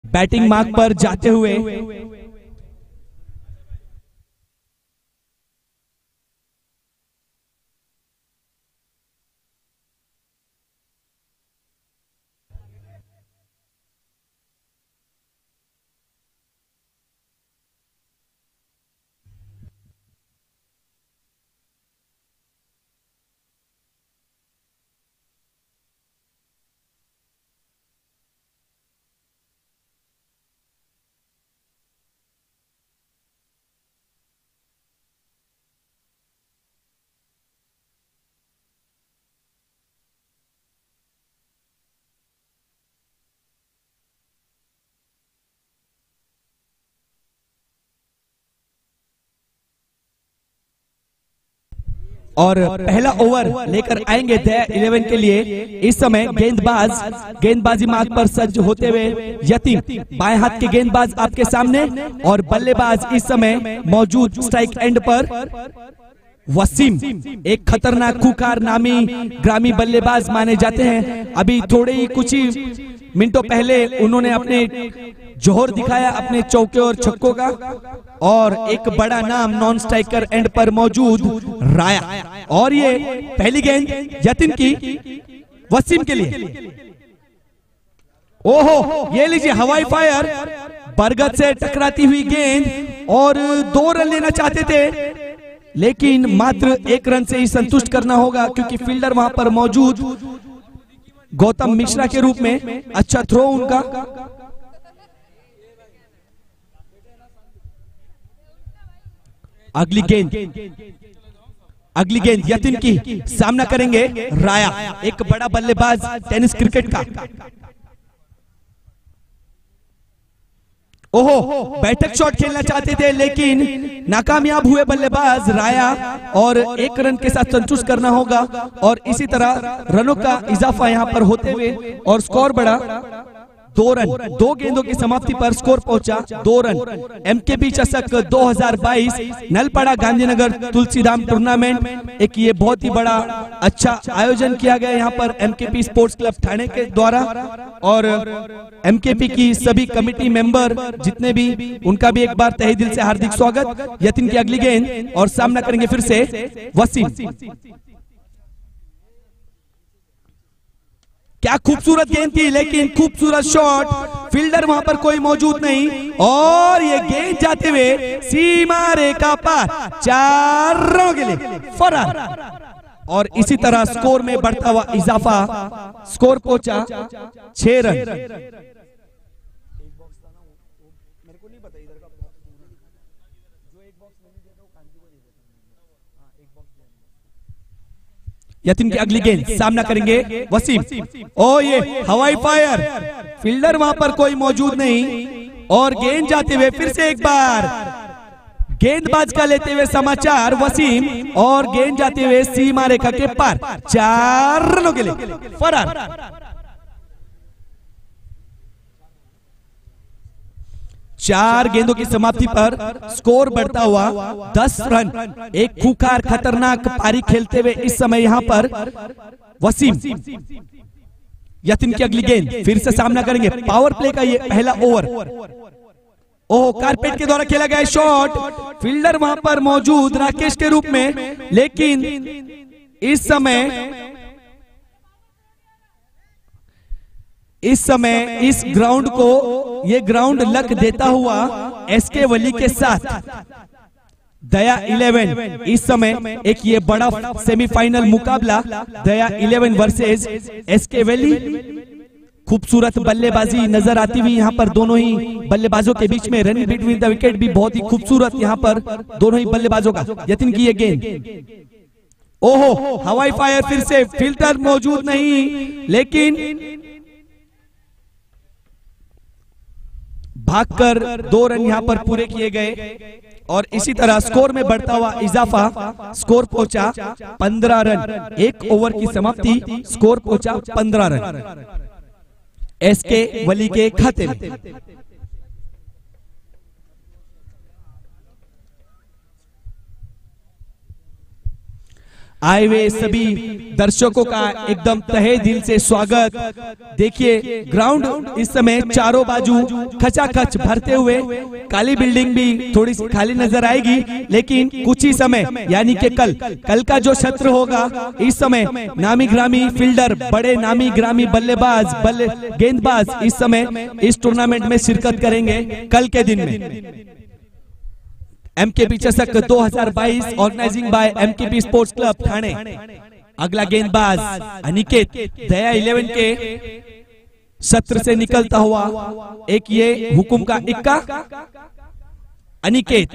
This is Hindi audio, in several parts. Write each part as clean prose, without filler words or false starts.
बैटिंग मार्क पर जाते हुए और पहला ओवर लेकर आएंगे दया 11 के लिए। इस समय गेंदबाजी मार्ग पर सज्ज होते हुए यतीम बाएं हाथ के गेंदबाज आपके सामने और बल्लेबाज इस समय मौजूद स्ट्राइक एंड पर वसीम, एक खतरनाक खूंखार नामी ग्रामी बल्लेबाज माने जाते हैं। अभी थोड़े ही कुछ ही मिनटों पहले उन्होंने अपने जोहर दिखाया अपने चौके और छक्कों का, और एक बड़ा नाम नॉन स्ट्राइकर एंड पर मौजूद राया। और ये पहली गेंद यतीन की वसीम के लिए। ओहो, ये लीजिए हवाई फायर, बरगद से टकराती हुई गेंद, और 2 रन लेना चाहते थे लेकिन मात्र 1 रन से ही संतुष्ट करना होगा क्योंकि फील्डर वहां पर मौजूद गौतम मिश्रा के रूप में। अच्छा थ्रो उनका। अगली गेंद यतीन की, सामना करेंगे राया, एक बड़ा बल्लेबाज टेनिस क्रिकेट का। ओहो, बैठक शॉट खेलना चाहते थे लेकिन नाकामयाब हुए बल्लेबाज राया, और 1 रन के साथ संतुष्ट करना होगा। और इसी तरह रनों का इजाफा यहां पर होते हुए और स्कोर बढ़ा 2 रन। 2 गेंदों की समाप्ति पर स्कोर पहुंचा 2 रन। एमकेपी चषक 2022 नलपाड़ा गांधीनगर तुलसीधाम टूर्नामेंट, एक ये बहुत ही बड़ा अच्छा आयोजन किया गया यहाँ पर एमकेपी स्पोर्ट्स क्लब ठाणे के द्वारा। और एमकेपी की सभी कमेटी मेंबर जितने भी, उनका भी एक बार तहे दिल से हार्दिक स्वागत। यतीन की अगली गेंद और सामना करेंगे फिर से वसीम। क्या खूबसूरत गेंद थी लेकिन खूबसूरत शॉट, फील्डर वहां पर कोई मौजूद नहीं, और ये गेंद जाते हुए सीमा रेखा पार, 4 रनों के लिए फरार। और इसी तरह स्कोर में बढ़ता हुआ इजाफा, स्कोर पहुंचा 6 रन। यतीन की अगली गेंद, सामना करेंगे वसीम। ओ ये हवाई फायर, फील्डर वहां पर कोई मौजूद नहीं, और गेंद जाते हुए फिर से एक बार गेंदबाज का लेते हुए समाचार वसीम, और गेंद जाते हुए सीमा रेखा के पार, 4 रनों के लिए फरार। 4 गेंदों की समाप्ति पर स्कोर बढ़ता हुआ 10 रन। एक खूंखार खतरनाक पारी खेलते हुए इस समय यहां पर वसीम। यतीन की अगली गेंद, फिर से सामना करेंगे। पावर प्ले का ये पहला ओवर। ओह, कारपेट के द्वारा खेला गया शॉट, फील्डर वहां पर मौजूद राकेश के रूप में, लेकिन इस समय इस ग्राउंड को, ये ग्राउंड लक देता हुआ एसके वली के साथ दया 11। इस समय एक ये बड़ा सेमीफाइनल मुकाबला दया 11 वर्सेस एसके वली। खूबसूरत बल्लेबाजी नजर आती हुई यहाँ पर दोनों ही बल्लेबाजों के बीच में। रन बिटवीन द विकेट भी बहुत ही खूबसूरत यहाँ पर दोनों ही बल्लेबाजों का। यतीन की ये गेंद, ओहो, हवाई फायर, फिर से फील्डर मौजूद नहीं, लेकिन भागकर 2 रन यहां पर पूरे किए गए, और इसी तरह स्कोर में बढ़ता हुआ इजाफा, स्कोर पहुंचा 15 रन। 1 ओवर की समाप्ति, स्कोर पहुंचा 15 रन एसके वली के खाते में। आए हुए सभी दर्शकों का एकदम तहे दिल से स्वागत। देखिए ग्राउंड इस समय चारों बाजू खचाखच भरते हुए, काली बिल्डिंग भी थोड़ी सी खाली नजर आएगी, लेकिन कुछ ही समय यानी कि कल का जो सत्र होगा, इस समय नामी ग्रामी फील्डर, बड़े नामी ग्रामी बल्लेबाज गेंदबाज इस समय इस टूर्नामेंट में शिरकत करेंगे कल के दिन में। एमकेपी चषक 2022 organizing by MKP sports club Thane. अगला गेंदबाज अनिकेत दया 11 के सत्र से निकलता हुआ एक ये हुकुम का इक्का, अनिकेत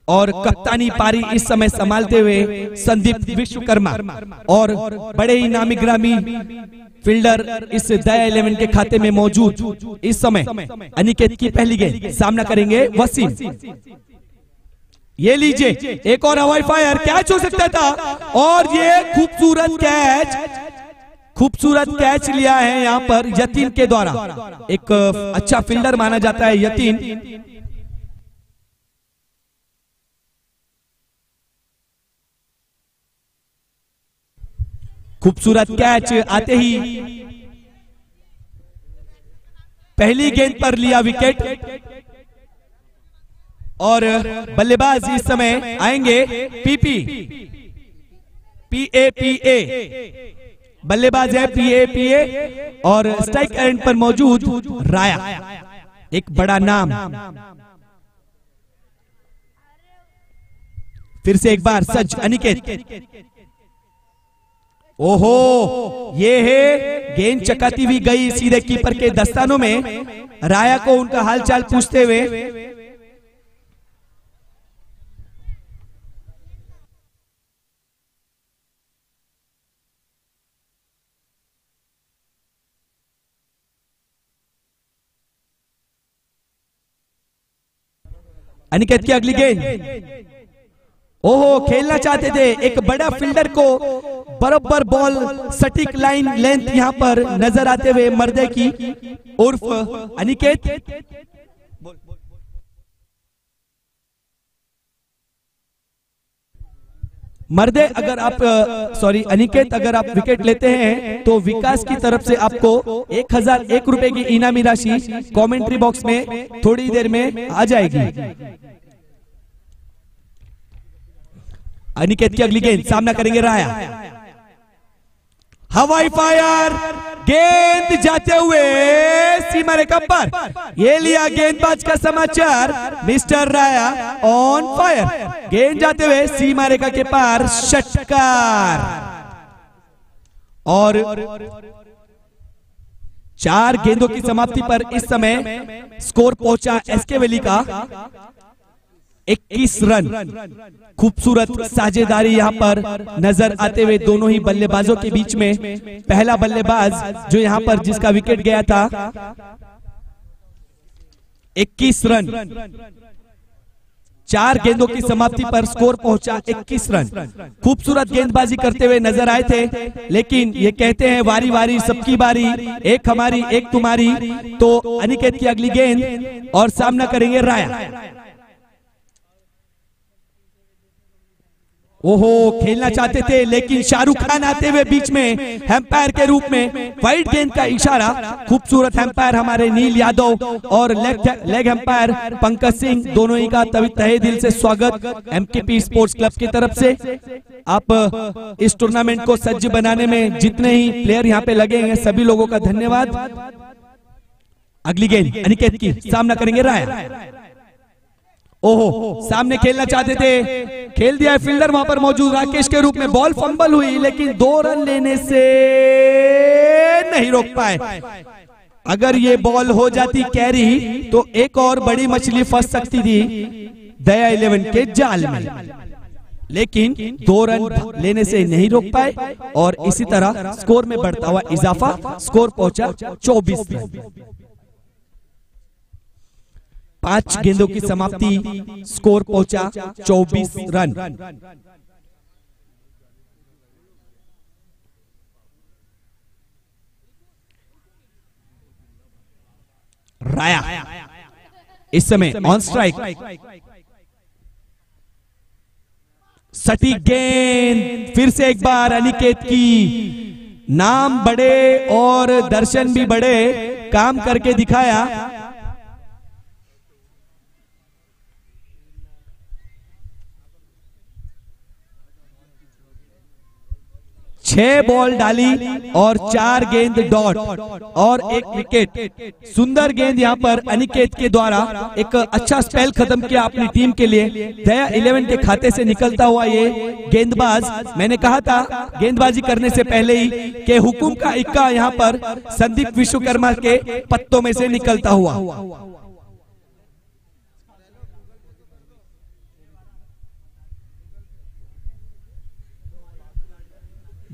और कप्तानी पारी इस समय संभालते हुए संदीप विश्वकर्मा और बड़े ही नामी ग्रामी फील्डर इस दया 11 के खाते में मौजूद। इस समय अनिकेत की पहली गेंद सामना करेंगे वसीम। ये लीजिए एक और हवाई फायर, कैच हो सकता था और ये खूबसूरत कैच लिया है यहाँ पर यतीन के द्वारा। एक अच्छा फील्डर माना जाता है यतीन। खूबसूरत कैच आते ही पहली गेंद पर लिया विकेट और बल्लेबाज इस समय आएंगे पीए बल्लेबाज है पीए और स्ट्राइक एंड पर मौजूद राया, एक बड़ा नाम। फिर से एक बार सज अनिकेत। ओहो, ये है गेंद चकाती हुई गई सीधे कीपर के दस्तानों में। राया को उनका हालचाल पूछते हुए अनिकेत की अगली गेंद। ओहो, खेलना चाहते थे एक बड़ा फील्डर को, बराबर बॉल सटीक लाइन लेंथ यहां पर नजर आते हुए मर्दे की उर्फ अनिकेत। मर्दे अगर आप अनिकेत अगर आप विकेट लेते हैं तो विकास की तरफ से आपको 1001 रुपए की इनामी राशि कमेंट्री बॉक्स में थोड़ी देर में आ जाएगी। अनिकेत की अगली गेंद सामना करेंगे राया। हवाई फायर, गेंद जाते हुए सीमा रेखा पर। ये लिया गेंदबाज का समाचार, मिस्टर राया ऑन फायर। गेंद जाते हुए सीमा रेखा के पार, षटकार। और 4 गेंदों की समाप्ति पर इस समय स्कोर पहुंचा एसके वैली का 21 रन। खूबसूरत साझेदारी यहां पर नजर आते हुए दोनों ही बल्लेबाजों के बीच में। पहला बल्लेबाज जो यहां पर जिसका विकेट गया था, 21 रन। 4 गेंदों की समाप्ति पर स्कोर पहुंचा 21 रन। खूबसूरत गेंदबाजी करते हुए नजर आए थे, लेकिन ये कहते हैं वारी वारी सबकी बारी, एक हमारी एक तुम्हारी। तो अनिकेत की अगली गेंद और सामना करेंगे राया। ओहो, खेलना चाहते थे लेकिन शाहरुख खान आते हुए बीच में एम्पायर के रूप में वाइड गेंद का इशारा। खूबसूरत एम्पायर हमारे नील यादव और लेग एम्पायर पंकज सिंह, दोनों ही का तहे दिल से स्वागत एमकेपी स्पोर्ट्स क्लब की तरफ से। आप इस टूर्नामेंट को सज्ज बनाने में जितने ही प्लेयर यहाँ पे लगे हैं सभी लोगों का धन्यवाद। अगली गेंद अनिकेत की, सामना करेंगे राया। ओहो, सामने खेलना चाहते थे, खेल दिया फील्डर वहां पर मौजूद राकेश के रूप में। बॉल फंबल हुई लेकिन 2 रन लेने से नहीं रोक पाए। अगर ये बॉल हो जाती कैरी तो एक और बड़ी मछली फंस सकती थी दया 11 के जाल में, लेकिन 2 रन लेने से नहीं रोक पाए और इसी तरह स्कोर में बढ़ता हुआ इजाफा। स्कोर पहुंचा 24 रन। 5 गेंदों की समाप्ति, स्कोर पहुंचा 24 रन। राया इस समय ऑन स्ट्राइक। सटीक गेंद फिर से एक बार अनिकेत की। नाम बड़े और दर्शन भी बड़े, काम करके दिखाया। 6 बॉल डाली और 4 गेंद डॉट और 1 विकेट। सुंदर गेंद यहां पर अनिकेत के द्वारा एक अच्छा स्पेल खत्म किया अपनी टीम के लिए। दया 11 के खाते से निकलता हुआ ये गेंदबाज, मैंने कहा था गेंदबाजी करने से पहले ही कि हुकुम का इक्का यहां पर संदीप विश्वकर्मा के पत्तों में से निकलता हुआ।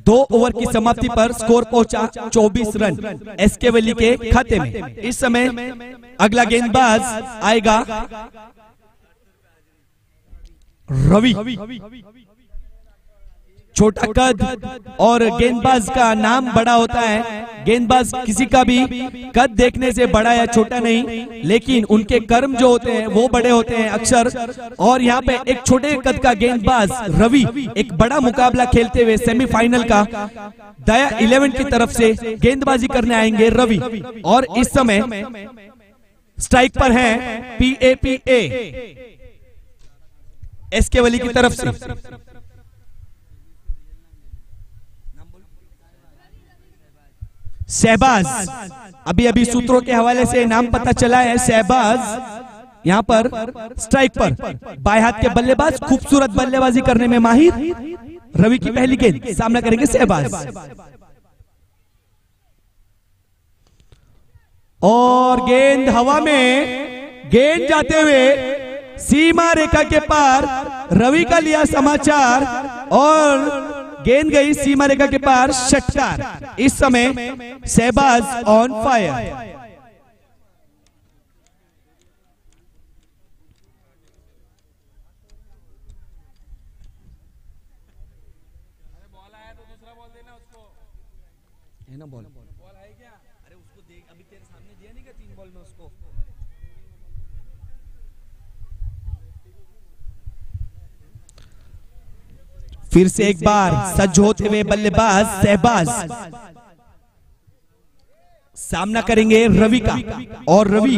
2 ओवर की समाप्ति पर स्कोर पहुंचा 24 रन एसके वैली के खाते में। इस समय अगला गेंदबाज आएगा रवि। छोटा कद और गेंदबाज का नाम बड़ा होता है। गेंदबाज किसी का भी कद देखने से बड़ा या छोटा नहीं, लेकिन उनके कर्म जो होते हैं वो बड़े होते हैं अक्सर। और यहाँ पे एक छोटे कद का गेंदबाज रवि एक बड़ा मुकाबला खेलते हुए सेमीफाइनल का दया 11 की तरफ से गेंदबाजी करने आएंगे रवि। और इस समय स्ट्राइक पर है PAPA एसके वैली की तरफ से। शहबाज, अभी सूत्रों के हवाले से नाम पता चला है। शहबाज यहां पर स्ट्राइक पर, बाएं हाथ के बल्लेबाज, खूबसूरत बल्लेबाजी करने में माहिर। रवि की पहली गेंद, सामना करेंगे शहबाज। और गेंद हवा में, गेंद जाते हुए सीमा रेखा के पार। रवि का लिया समाचार और गेंद गई सीमा रेखा के पार, षटकार। इस समय शहबाज ऑन फायर। बॉल है क्या? अरे उसको देख, अभी तेरे सामने दिया नहीं क्या 3 बॉल में उसको। फिर से एक बार सज्ज होते हुए बल्लेबाज शहबाज सामना करेंगे रवि का। और रवि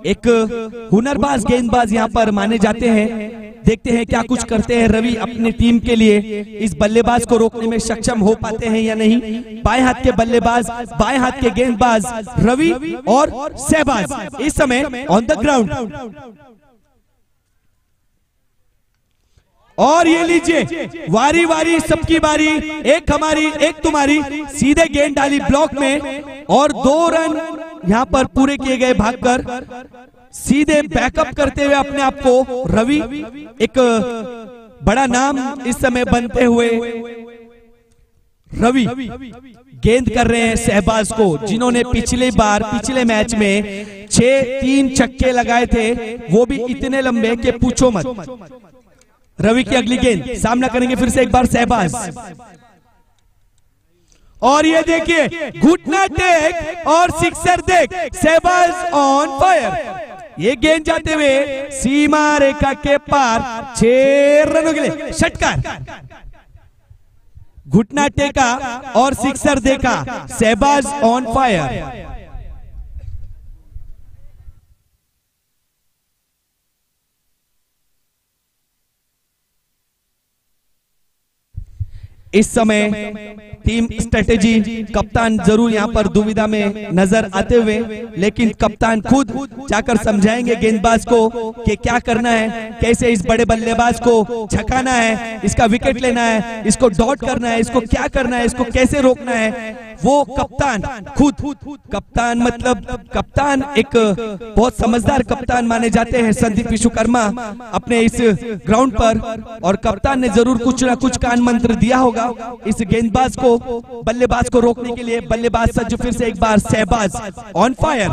एक हुनरबाज गेंदबाज यहां पर माने जाते हैं। देखते हैं क्या कुछ करते हैं रवि अपनी टीम के लिए। इस बल्लेबाज को रोकने में सक्षम हो पाते हैं या नहीं। बाएं हाथ के बल्लेबाज, बाएं हाथ के गेंदबाज रवि और शहबाज इस समय ऑन द ग्राउंड। और ये लीजिए, वारी वारी सबकी बारी, एक हमारी एक तुम्हारी। सीधे गेंद डाली ब्लॉक में और 2 रन यहां पर पूरे किए गए भागकर। सीधे बैकअप करते हुए अपने आप को रवि एक बड़ा नाम इस समय बनते हुए रवि गेंद कर रहे हैं शहबाज को, जिन्होंने पिछले मैच में 6-3 छक्के लगाए थे, वो भी इतने लंबे कि पूछो मत। रवि की अगली गेंद, सामना करेंगे फिर से एक बार शहबाज। और ये देखिए घुटना टेक और सिक्सर देख, शहबाज ऑन फायर। ये गेंद जाते हुए सीमा रेखा के पार, 6 रनों के लिए षटकार। घुटना टेका और सिक्सर देखा, शहबाज ऑन फायर। इस समय टीम स्ट्रेटेजी, कप्तान जरूर यहां पर दुविधा में नजर आते हुए, लेकिन कप्तान खुद जाकर समझाएंगे गेंदबाज को कि क्या करना है, कैसे इस बड़े बल्लेबाज को छकाना है, इसका विकेट लेना है, इसको डॉट करना है, इसको क्या करना है, इसको कैसे रोकना है। वो कप्तान खुद, कप्तान मतलब कप्तान एक बहुत समझदार कप्तान माने जाते हैं संदीप विश्वकर्मा अपने इस ग्राउंड पर। और कप्तान ने जरूर कुछ ना कुछ कान मंत्र दिया होगा इस गेंदबाज को, बल्लेबाज को रोकने के लिए। बल्लेबाज सज्ज, फिर से एक बार शहबाज ऑन फायर।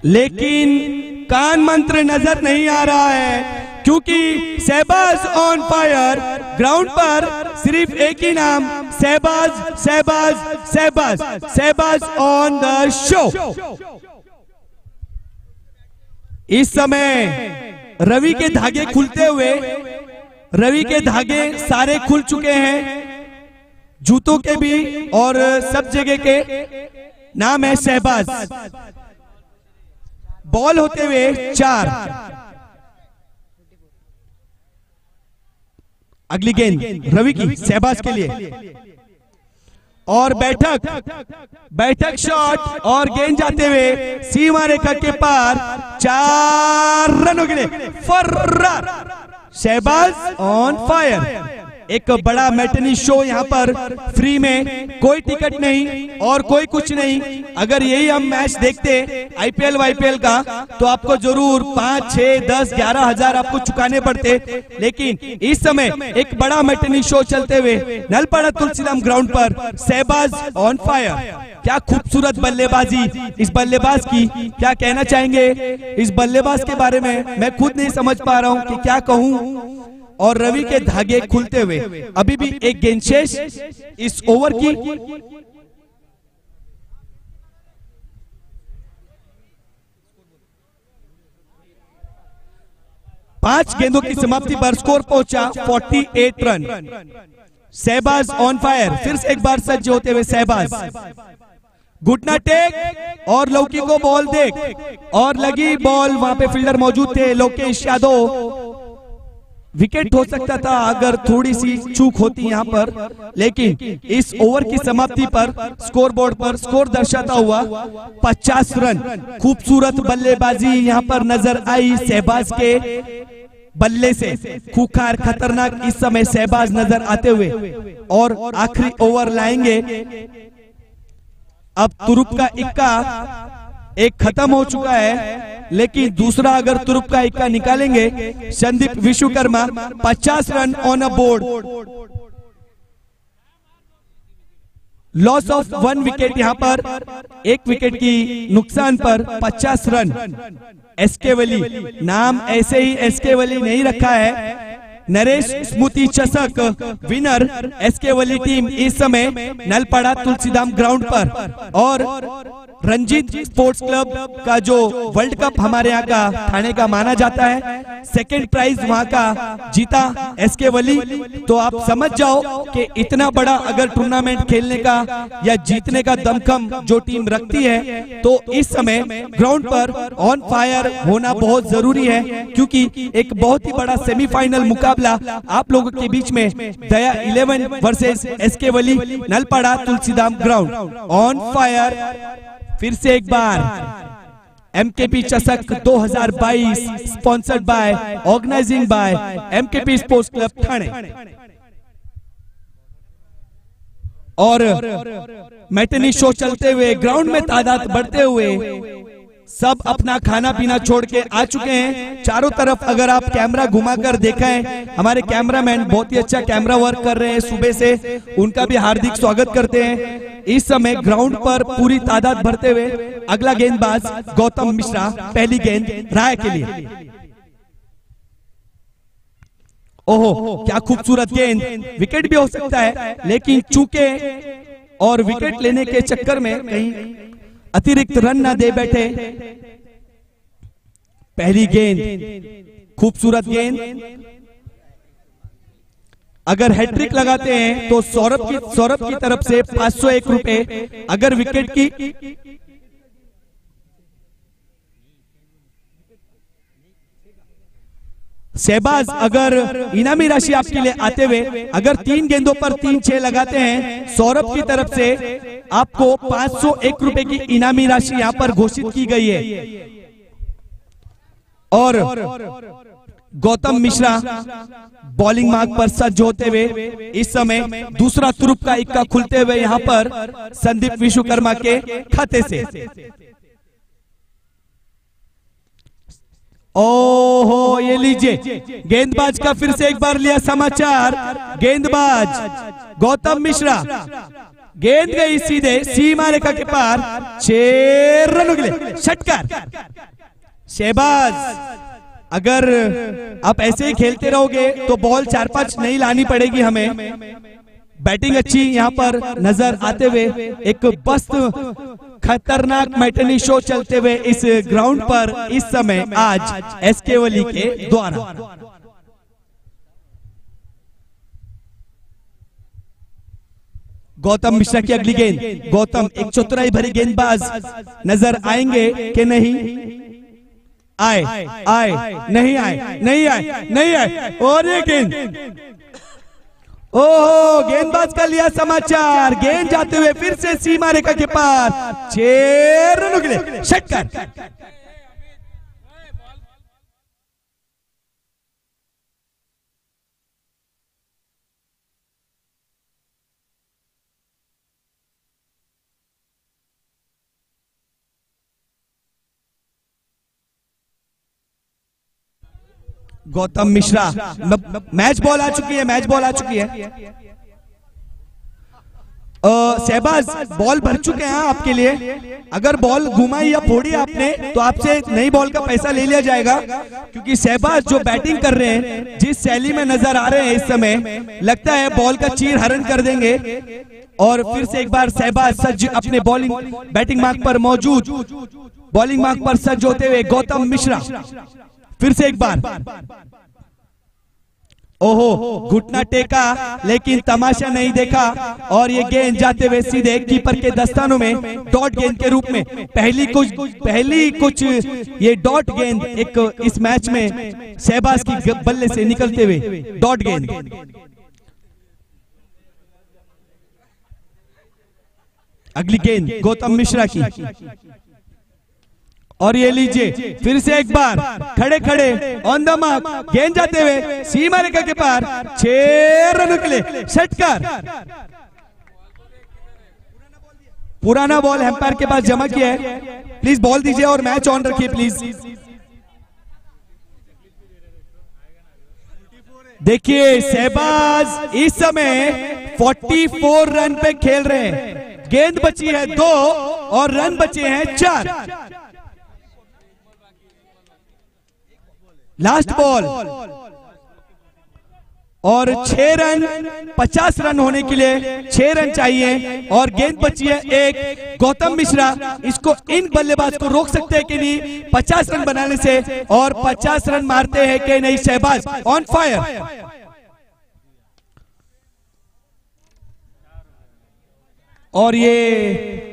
लेकिन कान मंत्र नजर नहीं आ रहा है, क्योंकि शहबाज ऑन फायर। ग्राउंड पर सिर्फ एक ही नाम, Shahbaz, Shahbaz, Shahbaz, Shahbaz on the show. इस समय रवि के धागे खुलते हुए, रवि के धागे सारे खुल चुके हैं, जूतों के भी और सब जगह के। नाम है शहबाज। बॉल होते हुए 4। अगली गेंद रवि की शहबाज के लिए और बैठक शॉट और गेंद जाते हुए सीमा रेखा के पार। 4 रनों के लिए फर्रार। Shahbaz on fire. एक बड़ा मैटनी शो यहाँ पर फ्री में, कोई टिकट नहीं और कोई कुछ नहीं। अगर यही हम मैच देखते आईपीएल वाईपीएल का तो आपको जरूर 5, 6, 10, 11 हजार आपको चुकाने पड़ते। लेकिन इस समय एक बड़ा मैटनी शो चलते हुए नलपाड़ा तुलसीराम ग्राउंड पर शहबाज ऑन फायर। क्या खूबसूरत बल्लेबाजी इस बल्लेबाज की, क्या कहना चाहेंगे इस बल्लेबाज के बारे में? मैं खुद नहीं समझ पा रहा हूं कि क्या कहूं। और रवि के धागे खुलते हुए अभी भी एक गेंद शेष इस ओवर की। पांच गेंदों की समाप्ति पर स्कोर पहुंचा 48 रन। Shahbaz on fire. फिर से एक बार सज्ज होते हुए शहबाज, घुटना टेक और लौकी को बॉल देख और लगी बॉल। वहां पे फील्डर मौजूद थे लोकेश यादव। विकेट हो सकता था अगर थोड़ी सी चूक होती यहां पर, लेकिन इस ओवर की समाप्ति पर स्कोर बोर्ड पर स्कोर दर्शाता हुआ 50 रन। खूबसूरत बल्लेबाजी यहां पर नजर आई शहबाज के बल्ले से। खूंखार खतरनाक इस समय शहबाज नजर आते हुए और आखिरी ओवर लाएंगे। अब तुरुप का इक्का एक खत्म हो चुका है, लेकिन दूसरा अगर तुरुप का इक्का निकालेंगे Sandeep Vishwakarma 50 run on a board. Loss of 1 wicket यहां पर, 1 विकेट की नुकसान पर 50 रन। एसके वली, नाम ऐसे ही एसके वली नहीं रखा है। नरेश स्मृति चषक विनर एसके वली टीम इस समय नलपाड़ा तुलसीधाम ग्राउंड पर। और रंजीत स्पोर्ट्स क्लब का जो वर्ल्ड कप हमारे यहाँ का थाने का माना जाता है, सेकंड प्राइज वहां का जीता एसके वली। तो आप समझ जाओ कि इतना बड़ा अगर टूर्नामेंट खेलने का या जीतने का दमखम जो टीम रखती है, तो इस समय ग्राउंड पर ऑन फायर होना बहुत जरूरी है। क्योंकि एक बहुत ही बड़ा सेमीफाइनल मुकाबला आप लोगों के बीच में Daya 11 versus SK Wali, Nalpada Tulsidham ground on fire. फिर से एक बार एमकेपी चषक 2022 sponsored by, organizing by MKP sports club Thane. और मैटनी शो चलते हुए ग्राउंड में तादाद बढ़ते हुए सब अपना खाना पीना छोड़ के आ चुके हैं। चारों तरफ अगर आप कैमरा घुमाकर देखें, हमारे कैमरामैन बहुत ही अच्छा कैमरा वर्क कर रहे हैं सुबह से, उनका भी हार्दिक स्वागत करते हैं। इस समय ग्राउंड पर पूरी तादाद भरते हुए अगला गेंदबाज गौतम मिश्रा, पहली गेंद राय के लिए। ओहो, क्या खूबसूरत गेंद। विकेट भी हो सकता है, लेकिन चूके और विकेट लेने के चक्कर में कहीं अतिरिक्त रन ना दे बैठे। पहली गेंद, खूबसूरत गेंद। अगर हैट्रिक लगाते हैं तो सौरभ की तरफ से 501 रुपए। अगर विकेट की शहबाज, अगर इनामी राशि आपके लिए आते हुए अगर 3 गेंदों पर 3-6 लगाते हैं, सौरभ की तरफ से आपको 501 रुपए की इनामी राशि यहां पर घोषित की गई है। और गौतम मिश्रा बॉलिंग मार्ग पर सज्ज होते हुए इस समय दूसरा तुरुप का इक्का खुलते हुए यहां पर संदीप विश्वकर्मा के खाते से। ओहो, ये लीजिए गेंदबाज का फिर से एक बार लिया समाचार। गेंदबाज गौतम मिश्रा, गेंद गई सीधे सीमा रेखा के पार। 6 रनों के लिए षटकार। शहबाज, अगर आप ऐसे ही खेलते रहोगे तो बॉल 4-5 नहीं लानी पड़ेगी हमें। बैटिंग अच्छी यहां पर नजर आते हुए एक बस्त खतरनाक मैटनी शो चलते हुए इस ग्राउंड पर इस समय आज एसके वली के द्वारा। गौतम मिश्रा की अगली गेंद। गौतम एक चतुराई भरी गेंदबाज नजर आएंगे कि नहीं? आए नहीं आए, नहीं आए, नहीं आए। और ये गेंद, ओहो, गेंदबाज का लिया समाचार। गेंद जाते हुए फिर से सीमा रेखा के पार, 6 रनों के लिए षटकार। गौतम मिश्रा, मैच बॉल आ चुकी है, मैच बॉल आ चुकी है। शहबाज बॉल भर चुके हैं आपके लिए। अगर बॉल घुमाई या फोड़ी आपने तो आपसे नई बॉल का पैसा ले लिया जाएगा, क्योंकि शहबाज जो बैटिंग कर रहे हैं, जिस शैली में नजर आ रहे हैं इस समय, लगता है बॉल का चीर हरण कर देंगे। और फिर से एक बार शहबाज सज्ज अपने बैटिंग मार्क पर मौजूद, बॉलिंग मार्क पर सज्ज होते हुए गौतम मिश्रा फिर से एक बार। ओहो, घुटना टेका लेकिन तमाशा नहीं देखा और ये गेंद जाते हुए सीधे कीपर के दस्तानों में डॉट गेंद के रूप में। पहली कुछ ये डॉट गेंद एक इस मैच में शहबाज की बल्ले से निकलते हुए डॉट गेंद। अगली गेंद गौतम मिश्रा की, और ये लीजिए फिर से एक बार खड़े खड़े ऑन द मार्क, गेंद जाते हुए सीमा रेखा के पार, 6 रनों के लिए षटकार। पुराना बॉल एम्पायर के पास जमा किया है, प्लीज बॉल दीजिए और मैच ऑन रखिए प्लीज। देखिए शहबाज इस समय 44 रन पे खेल रहे हैं। गेंद बची है 2 और रन बचे हैं 4। लास्ट बॉल और 6 रन, 50 रन होने के लिए 6 रन चाहिए और गेंद बची है 1। गौतम मिश्रा इसको, इन बल्लेबाज को रोक सकते हैं कि नहीं 50 रन बनाने से, और 50 रन मारते हैं कि नहीं शहबाज ऑन फायर। और ये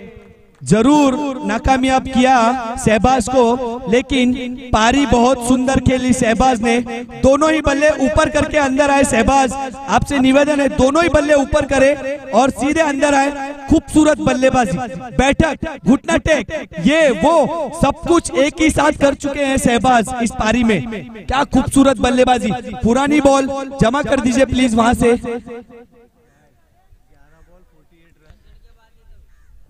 जरूर नाकामयाब किया शहबाज को, लेकिन पारी बहुत सुंदर खेली शहबाज ने। दोनों ही बल्ले ऊपर करके अंदर आए शहबाज, आपसे निवेदन है दोनों ही बल्ले ऊपर करे और सीधे अंदर आए। खूबसूरत बल्लेबाजी, बैठक, घुटना टेक, ये वो सब कुछ एक ही साथ कर चुके हैं शहबाज इस पारी में। क्या खूबसूरत बल्लेबाजी। पुरानी बॉल जमा कर दीजिए प्लीज वहां से।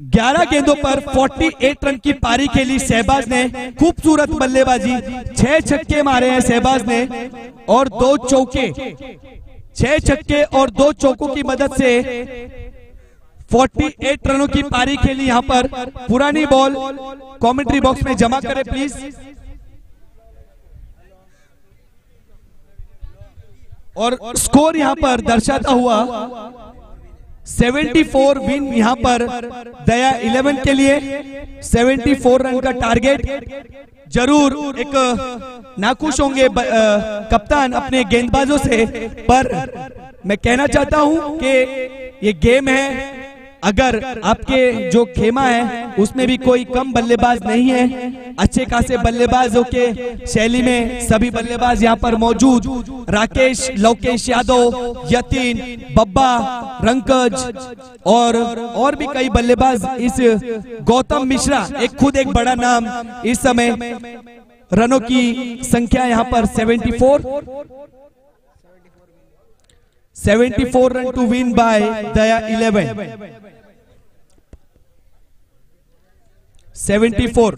11 गेंदों पर 48 रन की पारी खेली शहबाज ने। खूबसूरत बल्लेबाजी, 6 छक्के मारे हैं शहबाज ने और 2 चौके, 6 छक्के और 2 चौकों की मदद से 48 रनों की पारी खेली यहां पर। पुरानी बॉल कमेंट्री बॉक्स में जमा करें प्लीज। और स्कोर यहां पर दर्शाता हुआ 74 विन यहां पर दया 11 के लिए 74 रन का टारगेट। जरूर एक नाखुश होंगे कप्तान अपने गेंदबाजों से, पर मैं कहना चाहता हूं कि ये गेम है। अगर आपके जो खेमा है उसमें भी कोई कम बल्लेबाज नहीं है, अच्छे खासे बल्लेबाजों के शैली में सभी बल्लेबाज यहां पर मौजूद। राकेश, लवकेश यादव, यतीन, बब्बा, रंकज और भी कई बल्लेबाज। इस गौतम मिश्रा एक खुद एक बड़ा नाम इस समय। रनों की संख्या यहां पर 74 रन टू विन बाय दया 11। 74।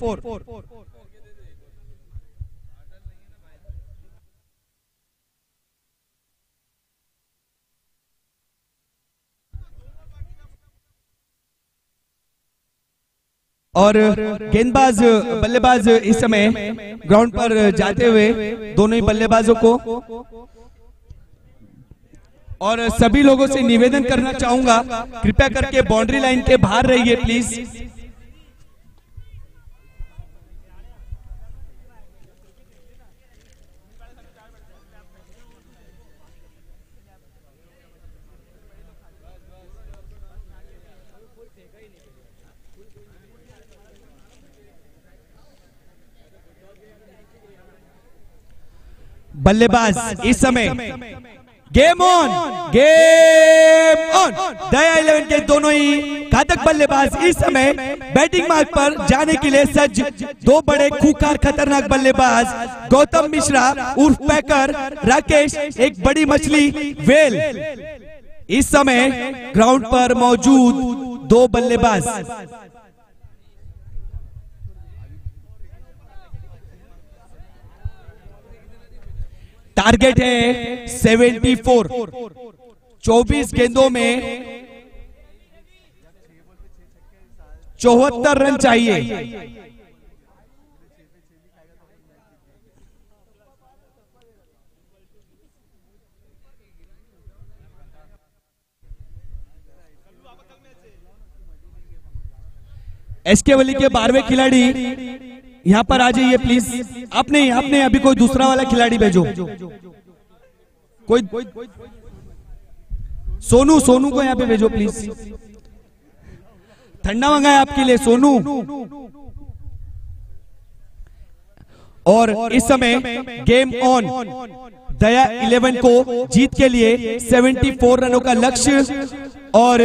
और गेंदबाज बल्लेबाज इस समय ग्राउंड पर जाते हुए दोनों ही बल्लेबाजों को, और सभी लोगों से निवेदन करना चाहूंगा कृपया करके बाउंड्री लाइन के बाहर रहिए प्लीज। बल्लेबाज इस समय गेम ऑन, गेम ऑन। दया 11 के दोनों ही घातक बल्लेबाज इस समय बैटिंग मार्ग पर जाने के लिए सज्ज। दो बड़े खूंखार खतरनाक बल्लेबाज गौतम मिश्रा उर्फ पैकर, राकेश एक बड़ी मछली वेल इस समय ग्राउंड पर मौजूद दो बल्लेबाज। टारगेट है 74, 24 गेंदों में 74 रन चाहिए। एसके वली के 12वें खिलाड़ी यहाँ पर आ जाइए प्लीज। आपने अभी कोई दूसरा वाला खिलाड़ी भेजो। कोई सोनू को यहाँ पे भेजो प्लीज। ठंडा मंगाया आपके लिए सोनू। और इस समय गेम ऑन। दया 11 को जीत के लिए 74 रनों का लक्ष्य। और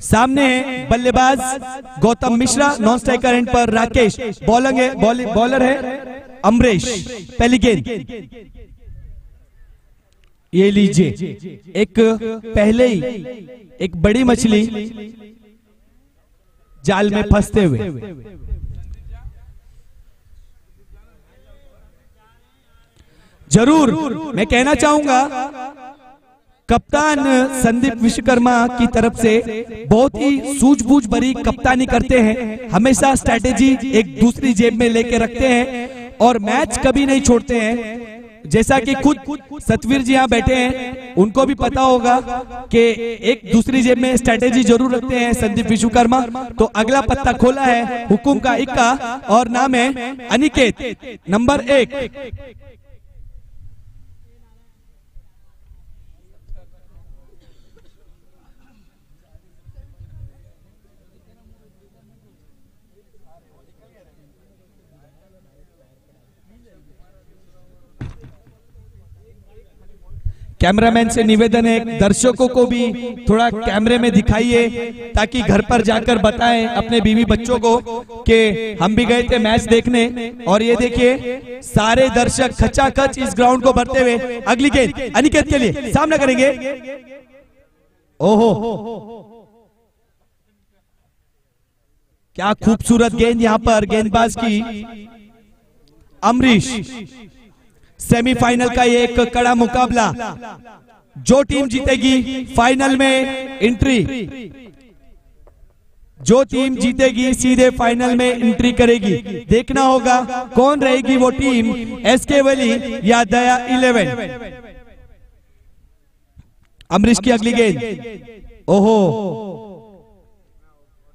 सामने है बल्लेबाज Gautam Mishra, non striker end पर राकेश, बॉलर है अमरीश। पहली गेंद ये लीजिए, एक पहले ही एक बड़ी मछली जाल में फंसते हुए। जरूर मैं कहना चाहूंगा कप्तान संदीप विश्वकर्मा की तरफ से बहुत ही सूझबूझ भरी कप्तानी करते हैं। हमेशा स्ट्रैटेजी एक दूसरी जेब में लेके रखते हैं और मैच कभी नहीं छोड़ते हैं। जैसा कि खुद सतवीर जी यहाँ बैठे हैं, उनको भी पता होगा कि एक दूसरी जेब में स्ट्रैटेजी जरूर रखते हैं संदीप विश्वकर्मा। तो अगला पत्ता खोला है हुकुम का इक्का और नाम है अनिकेत, नंबर 1। कैमरामैन से निवेदन है, दर्शकों को भी थोड़ा कैमरे में दिखाइए ताकि घर पर जाकर बताएं अपने बीवी बच्चों को कि हम भी गए थे मैच देखने। और ये देखिए सारे दर्शक खचाखच इस ग्राउंड को भरते हुए। अगली गेंद अनिकेत के लिए, सामना करेंगे। ओहो क्या खूबसूरत गेंद यहाँ पर गेंदबाज की अमरीश। सेमीफाइनल का ये एक कड़ा मुकाबला। जो टीम जीतेगी फाइनल में एंट्री, जो टीम जीतेगी सीधे फाइनल में एंट्री करेगी। देखना होगा कौन रहेगी वो टीम, एसके वली या दया 11। अमरीश की अगली गेंद। ओहो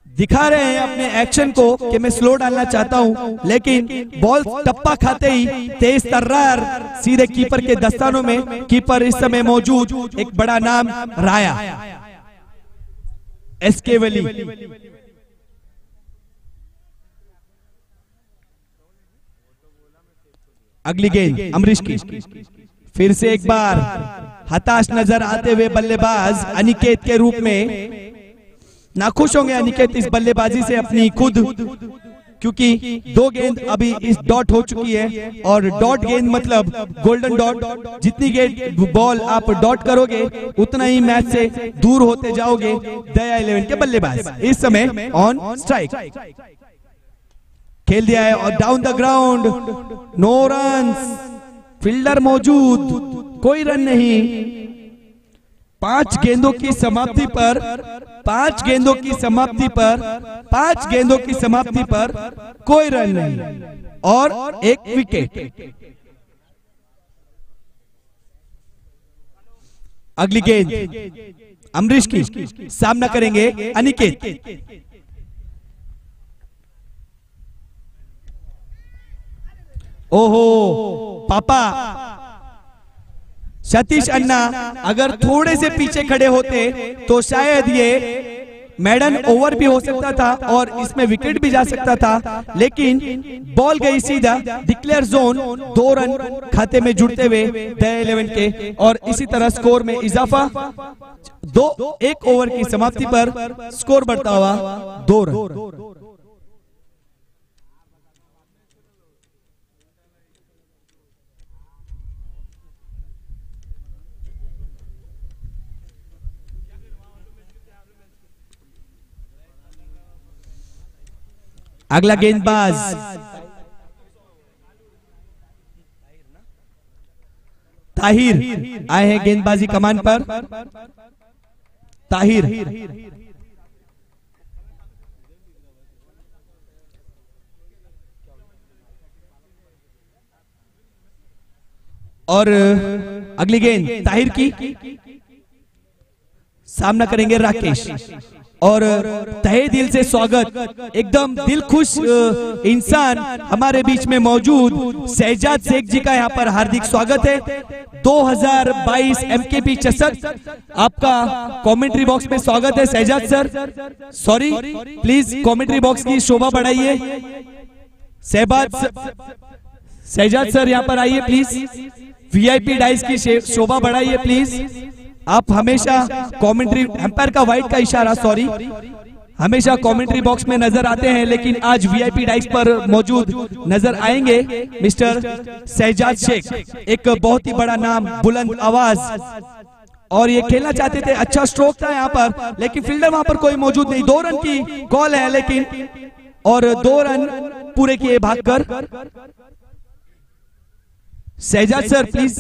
दिखा रहे हैं अपने एक्शन को कि मैं स्लो डालना चाहता हूं, लेकिन बॉल टप्पा खाते ही तेज तर्रार सीधे कीपर के दस्तानों में। कीपर इस समय मौजूद एक बड़ा नाम राया, एसके वली। अगली गेंद अमरीश की। फिर से एक बार हताश नजर आते हुए बल्लेबाज अनिकेत के रूप में। नाखुश होंगे अनिकेत इस बल्लेबाजी से अपनी खुद, क्योंकि 2 गेंद अभी इस डॉट हो चुकी है। और डॉट गेंद मतलब गोल्डन डॉट। जितनी गेंद बॉल आप डॉट करोगे उतना ही मैच से दूर होते जाओगे। दया 11 के बल्लेबाज इस समय ऑन स्ट्राइक खेल दिया है और down the ground, no runs. Fielder मौजूद, कोई रन नहीं। 5 गेंदों की समाप्ति पर 5 गेंदों की समाप्ति पर 5 गेंदों की समाप्ति पर कोई रन नहीं और एक विकेट। अगली गेंद अमरीश की, सामना करेंगे अनिकेत। ओहो पापा सतीश अन्ना अगर थोड़े से पीछे खड़े होते तो शायद ये मैडन ओवर भी हो सकता था और इसमें विकेट भी जा सकता था, लेकिन बॉल गई सीधा डिक्लेयर जोन, 2 रन खाते में जुड़ते हुए दया 11 के, और इसी तरह स्कोर में इजाफा। 1 ओवर की समाप्ति पर स्कोर बढ़ता हुआ 2 रन। अगला गेंदबाज ताहिर आए हैं गेंदबाजी कमान पर। ताहिर और अगली गेंद ताहिर की, सामना करेंगे राकेश। और तहे दिल से स्वागत, एकदम दिल खुश इंसान हमारे बीच में मौजूद शहजाद शेख जी का यहाँ पर हार्दिक स्वागत है। 2022 MKP चषक आपका कमेंट्री बॉक्स में स्वागत है Shahzad sir. Sorry, please commentary box की शोभा बढ़ाइए। शहजाद सर यहाँ पर आइए प्लीज, VIP डाइस की शोभा बढ़ाइए प्लीज। आप हमेशा कमेंट्री, एम्पायर का व्हाइट का इशारा, सॉरी, हमेशा कमेंट्री बॉक्स में नजर आते हैं, लेकिन आज VIP डाइस पर मौजूद नजर आएंगे मिस्टर शहजाद शेख। एक बहुत ही बड़ा नाम, बुलंद आवाज, और ये खेलना चाहते थे। अच्छा स्ट्रोक था यहाँ पर, लेकिन फील्डर वहां पर कोई मौजूद नहीं। 2 रन की कॉल है, लेकिन और 2 रन पूरे किए भागकर। शहजाद सर प्लीज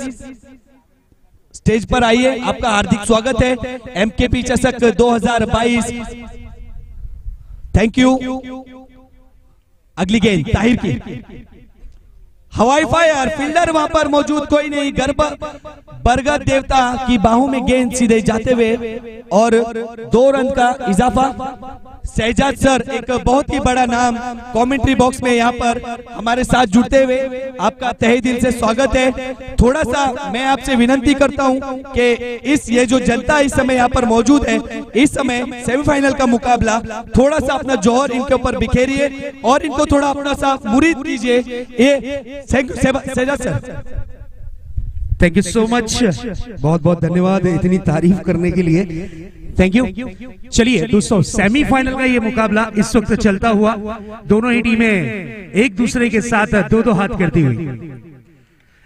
स्टेज पर आइए, आपका हार्दिक स्वागत है MKP चषक 2022। Thank you. अगली गेंद ताहिर की, हवाई फायर, फील्डर वहां पर मौजूद कोई नहीं। बरगद देवता की बाहों में गेंद सीधे जाते हुए और 2 रन का इजाफा। शहजाद सर, एक बहुत ही बड़ा नाम कमेंट्री बॉक्स में यहाँ पर हमारे साथ जुड़ते हुए आपका तहे दिल से स्वागत है। थोड़ा सा मैं आपसे विनती करता हूँ कि ये जो जनता इस समय यहाँ पर मौजूद है, इस समय सेमीफाइनल का मुकाबला, थोड़ा सा अपना जोहर इनके ऊपर बिखेरिए और इनको थोड़ा अपना सा मुरीद कीजिए। ये Shahzad sir, thank you so much, बहुत बहुत धन्यवाद इतनी तारीफ करने के लिए, थैंक यू। चलिए दोस्तों, सेमीफाइनल का ये मुकाबला इस वक्त चलता हुआ, दोनों ही टीमें एक दूसरे के साथ 2-2 हाथ करती हुई।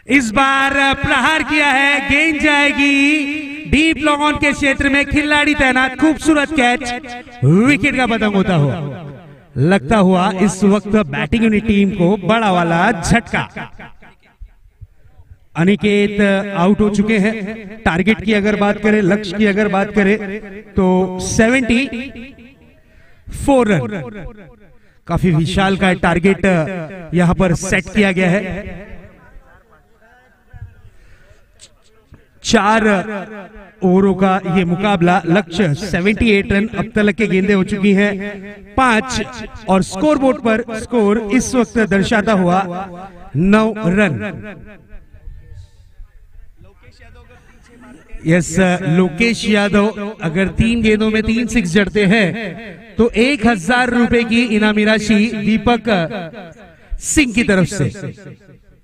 इस बार प्रहार किया है, गेंद जाएगी डीप लॉन्ग ऑन के क्षेत्र में, खिलाड़ी तैनात, खूबसूरत कैच, विकेट का पतंग होता हुआ, लगता हुआ इस वक्त बैटिंग यूनिट टीम को बड़ा वाला झटका। अनिकेत आउट हो चुके हैं। टारगेट की अगर बात करें, लक्ष्य की अगर बात करें तो 74 रन, काफी विशाल का टारगेट यहां पर सेट किया गया है। 4 ओवरों का ये मुकाबला, लक्ष्य 78 रन, अब तक के गेंदें हो चुकी हैं 5 और स्कोर बोर्ड पर स्कोर इस वक्त दर्शाता हुआ 9 रन। यस, लोकेश यादव अगर 3 गेंदों में 3 6 जड़ते हैं तो 1000 रुपए की इनामी राशि दीपक सिंह की तरफ से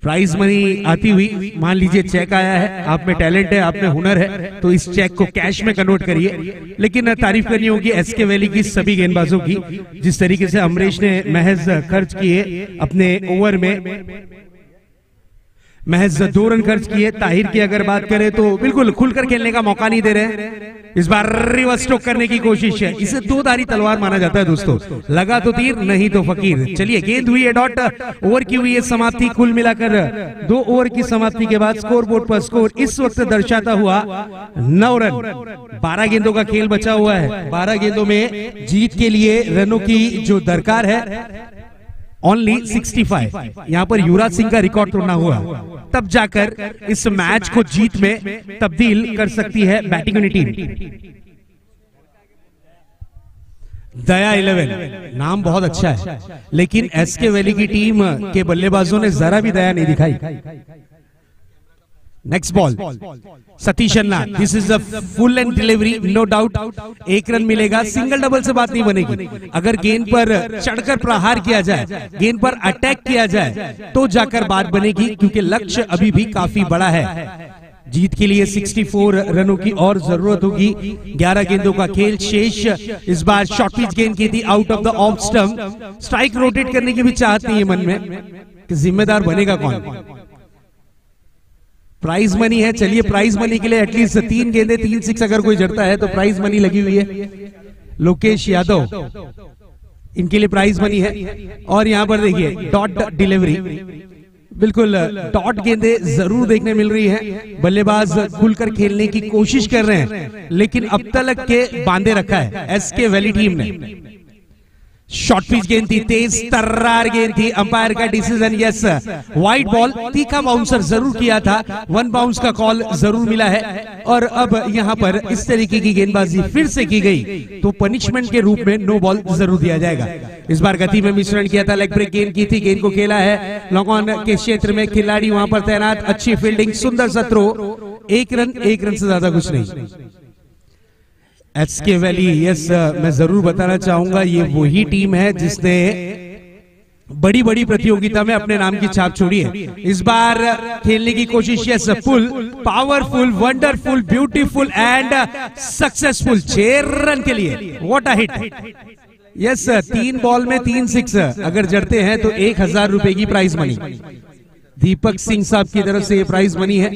प्राइज मनी आती हुई। मान लीजिए चेक आया है, आप में टैलेंट है, आप में हुनर है, तो इस चेक को कैश में कन्वर्ट करिए। लेकिन तारीफ करनी होगी SK वैली की सभी गेंदबाजों की, जिस तरीके से अमरीश ने महज खर्च किए अपने ओवर में, महज 2 रन खर्च किए। ताहिर की अगर बात करें तो बिल्कुल खुलकर खेलने का मौका नहीं दे रहे। इस बार रिवर्स स्ट्रोक करने की कोशिश है, इसे 2 धारी तलवार माना जाता है दोस्तों, लगा तो तीर नहीं तो फकीर। चलिए, गेंद हुई है डॉट, ओवर की हुई है समाप्ति। कुल मिलाकर 2 ओवर की समाप्ति के बाद स्कोर बोर्ड पर स्कोर इस वक्त दर्शाता हुआ 9 रन। 12 गेंदों का खेल बचा हुआ है। 12 गेंदों में जीत के लिए रनों की जो दरकार है ओनली 65। यहां पर युवराज सिंह का रिकॉर्ड तोड़ना हुआ, तब जाकर इस मैच को जीत में तब्दील कर सकती है बैटिंग यूनिट टीम। दया 11 नाम बहुत अच्छा है, लेकिन SK वैली की टीम के बल्लेबाजों ने जरा भी दया नहीं दिखाई। Next ball Satish Anna, this is a full end delivery, no doubt 1 run मिलेगा। सिंगल डबल से बात नहीं बनेगी, अगर गेंद पर चढ़कर प्रहार किया जाए, गेंद पर अटैक किया जाए तो जाकर बात बनेगी, क्योंकि लक्ष्य अभी भी काफी बड़ा है। जीत के लिए 64 रनों की और जरूरत होगी। 11 गेंदों का खेल शेष। इस बार शॉर्ट पिच गेंद की थी out of the off stump. Strike rotate करने की भी चाहत नहीं है मन में कि जिम्मेदार बनेगा कौन। प्राइज मनी है, चलिए प्राइज मनी के लिए एटलीस्ट 3 गेंदे 3 6 अगर कोई जड़ता है तो प्राइज मनी लगी हुई है। लोकेश यादव, इनके लिए प्राइज मनी है। और यहां पर देखिए डॉट डिलीवरी, बिल्कुल डॉट गेंदे जरूर देखने मिल रही है। बल्लेबाज खुलकर खेलने की कोशिश कर रहे हैं, लेकिन अब तक के बांधे रखा है एसके वैली टीम ने। शॉर्ट पिच गेंद थी, तेज तर्रार गेंद थी, अंपायर का डिसीजन यस, वाइड बॉल। तीखा बाउंसर जरूर किया था, 1 बाउंस का कॉल जरूर मिला है। और अब यहां पर इस तरीके की गेंदबाजी फिर से की गई तो पनिशमेंट के रूप में नो बॉल जरूर दिया जाएगा। इस बार गति में मिश्रण किया था, लेग ब्रेक गेंद की थी, गेंद को खेला है लॉन्ग ऑन के क्षेत्र में, खिलाड़ी वहां पर तैनात, अच्छी फील्डिंग, सुंदर सा थ्रो। 1 रन से ज्यादा कुछ नहीं। एसके वैली, यस मैं जरूर बताना चाहूंगा ये वही टीम है जिसने बड़ी बड़ी प्रतियोगिता में अपने नाम की छाप छोड़ी है। इस बार खेलने की कोशिश, yes full powerful, wonderful, beautiful and successful. 6 run के लिए, what a hit. Yes 3 ball में 3 6 अगर जड़ते हैं तो 1000 रुपए की प्राइज मनी दीपक सिंह साहब की तरफ से ये प्राइज मनी है।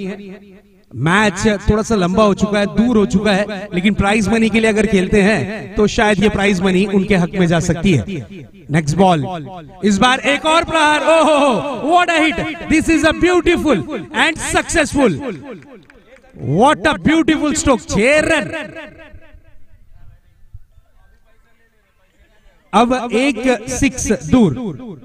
मैच थोड़ा सा लंबा हो चुका है, दूर हो चुका है, लेकिन प्राइज मनी के लिए अगर खेलते हैं तो शायद ये प्राइज मनी उनके हक में जा सकती है। नेक्स्ट बॉल, इस बार एक और प्रहार, ओहो what a hit, this is a beautiful and successful, what a beautiful stroke. 6 run. अब 1 6 दूर।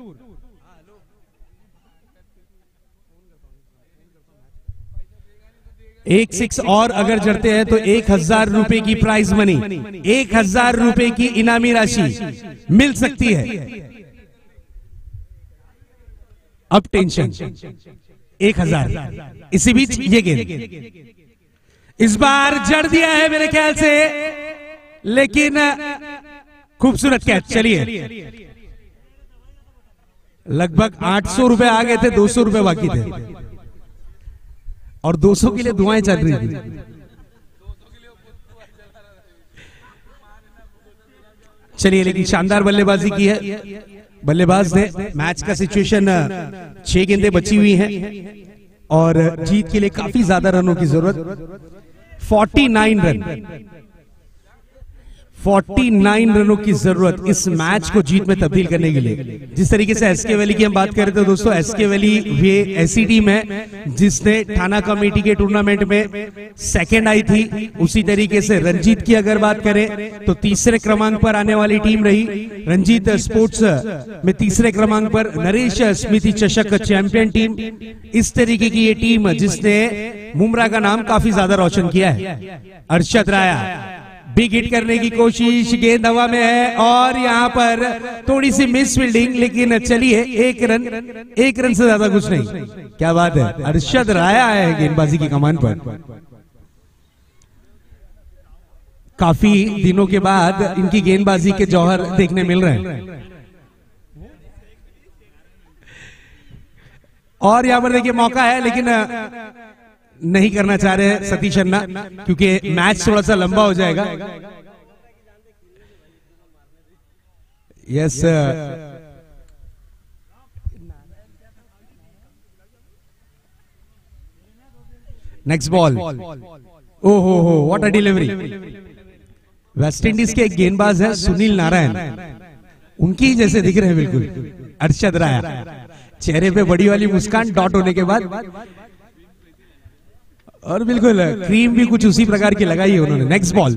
एक 6 और अगर जड़ते हैं तो 1000 रुपए की प्राइज मनी, 1000 रुपए की इनामी राशि मिल सकती है। अब टेंशन 1000। इसी बीच ये गेंद इस बार जड़ दिया है मेरे ख्याल से, लेकिन खूबसूरत कैच। चलिए लगभग 800 रुपए आ गए थे, 200 रुपए बाकी थे और 200 के लिए दुआएं चल रही थी। चलिए लेकिन शानदार बल्लेबाजी की है बल्लेबाज ने। मैच का सिचुएशन 6 गेंदें बची हुई हैं और जीत के लिए काफी ज्यादा रनों की जरूरत। 49 रन, 49 रनों की जरूरत इस मैच को जीत में तब्दील करने के लिए। जिस तरीके से एसके वैली की हम बात कर रहे थे दोस्तों, एसके वैली ये ऐसी टीम है जिसने थाना कमेटी के टूर्नामेंट में सेकंड आई थी। उसी तरीके से रंजीत की अगर बात करें तो तीसरे क्रमांक पर आने वाली टीम रही। रंजीत स्पोर्ट्स में तीसरे क्रमांक पर, नरेश स्मृति चषक चैंपियन टीम। इस तरीके की ये टीम जिसने मुमरा का नाम काफी ज्यादा रोशन किया है। अर्शद राया बिग हिट करने की कोशिश, गेंद हवा में है और यहां पर थोड़ी सी मिस फील्डिंग, लेकिन चलिए 1 रन, 1 रन से ज्यादा कुछ नहीं। क्या बात है, अर्शद राया है गेंदबाजी की कमान पर। काफी दिनों के बाद इनकी गेंदबाजी के जौहर देखने मिल रहे हैं। और यहां पर देखिए मौका है, लेकिन नहीं करना चाह रहे हैं सतीश अन्ना, क्योंकि मैच थोड़ा सा लंबा हो जाएगा। यस नेक्स्ट बॉल, ओहो हो what a delivery. West Indies के एक गेंदबाज है सुनील नारायण, उनकी जैसे दिख रहे हैं बिल्कुल अर्शद राया। चेहरे पे बड़ी वाली मुस्कान डॉट होने के बाद, और बिल्कुल क्रीम भी कुछ उसी प्रकार की लगाई है उन्होंने। नेक्स्ट बॉल,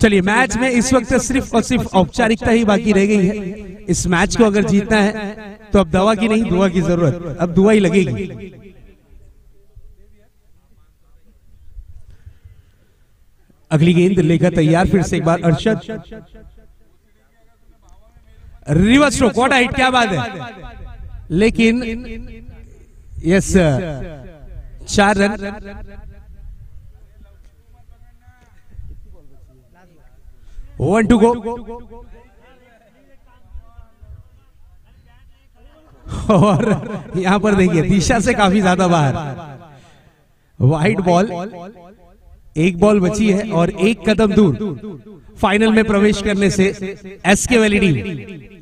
चलिए मैच में इस वक्त सिर्फ और सिर्फ औपचारिकता ही बाकी रह गई है। इस मैच को अगर जीतना है तो अब दवा की नहीं, दुआ की जरूरत, अब दुआ ही लगेगी। अगली गेंद लेकर तैयार फिर से एक बार Arshad, reverse stroke, what a hit, क्या बात है। लेकिन yes 4 run. One to go. और यहां पर देखिए दिशा से काफी ज्यादा बाहर, वाइड बॉल, एक बॉल बची है और एक कदम दूर फाइनल में प्रवेश करने से एसके वैली टीम।